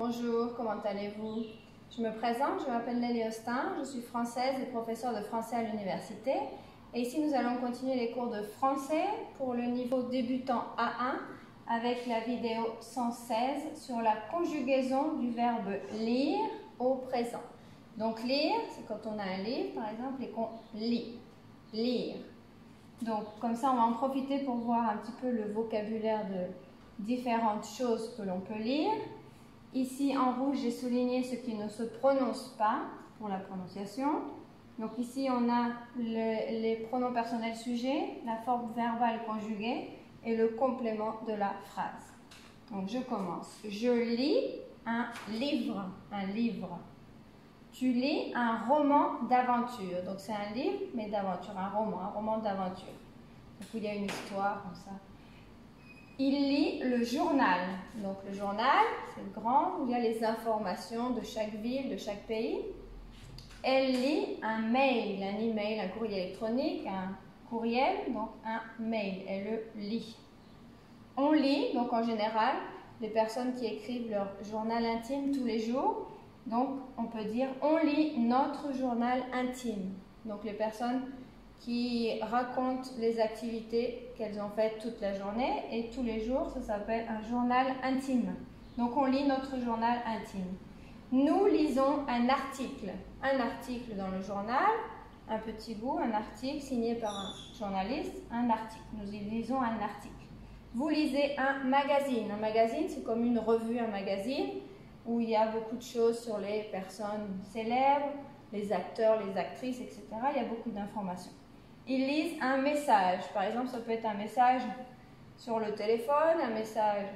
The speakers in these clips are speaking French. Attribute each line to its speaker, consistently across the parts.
Speaker 1: Bonjour, comment allez-vous? Je me présente, je m'appelle Nelly Austin, je suis française et professeure de français à l'université. Et ici, nous allons continuer les cours de français pour le niveau débutant A1 avec la vidéo 116 sur la conjugaison du verbe lire au présent. Donc lire, c'est quand on a un livre par exemple et qu'on lit. Lire. Donc comme ça, on va en profiter pour voir un petit peu le vocabulaire de différentes choses que l'on peut lire. Ici, en rouge, j'ai souligné ce qui ne se prononce pas pour la prononciation. Donc ici, on a les pronoms personnels sujets, la forme verbale conjuguée et le complément de la phrase. Donc je commence. Je lis un livre. Un livre. Tu lis un roman d'aventure. Donc c'est un livre, mais d'aventure. Un roman d'aventure. Donc il y a une histoire comme ça. Il lit le journal. Donc le journal, c'est le grand, où il y a les informations de chaque ville, de chaque pays. Elle lit un mail, un email, un courrier électronique, un courriel, donc un mail. Elle le lit. On lit, donc en général, les personnes qui écrivent leur journal intime tous les jours. Donc on peut dire on lit notre journal intime. Donc les personnes qui racontent les activités qu'elles ont faites toute la journée et tous les jours, ça s'appelle un journal intime. Donc on lit notre journal intime. Nous lisons un article dans le journal, un petit bout, un article signé par un journaliste, un article. Nous lisons un article. Vous lisez un magazine. Un magazine, c'est comme une revue, un magazine, où il y a beaucoup de choses sur les personnes célèbres, les acteurs, les actrices, etc. Il y a beaucoup d'informations. Ils lisent un message. Par exemple, ça peut être un message sur le téléphone, un message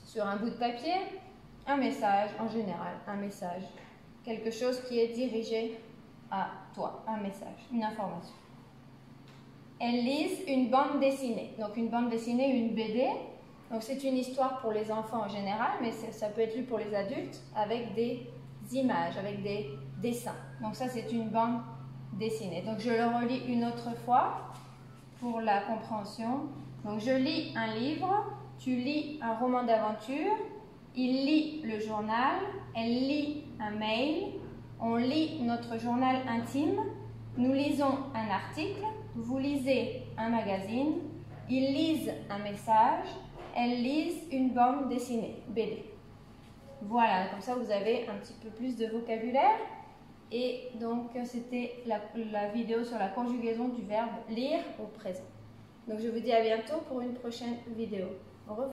Speaker 1: sur un bout de papier, un message en général, un message. Quelque chose qui est dirigé à toi, un message, une information. Elles lisent une bande dessinée. Donc une bande dessinée, une BD. Donc c'est une histoire pour les enfants en général, mais ça peut être lu pour les adultes avec des images, avec des dessins. Donc ça c'est une bande dessinée. Donc je le relis une autre fois pour la compréhension. Donc je lis un livre, tu lis un roman d'aventure, il lit le journal, elle lit un mail, on lit notre journal intime, nous lisons un article, vous lisez un magazine, ils lisent un message, elles lisent une bande dessinée, BD. Voilà, comme ça vous avez un petit peu plus de vocabulaire. Et donc c'était la vidéo sur la conjugaison du verbe lire au présent. Donc je vous dis à bientôt pour une prochaine vidéo. Au revoir.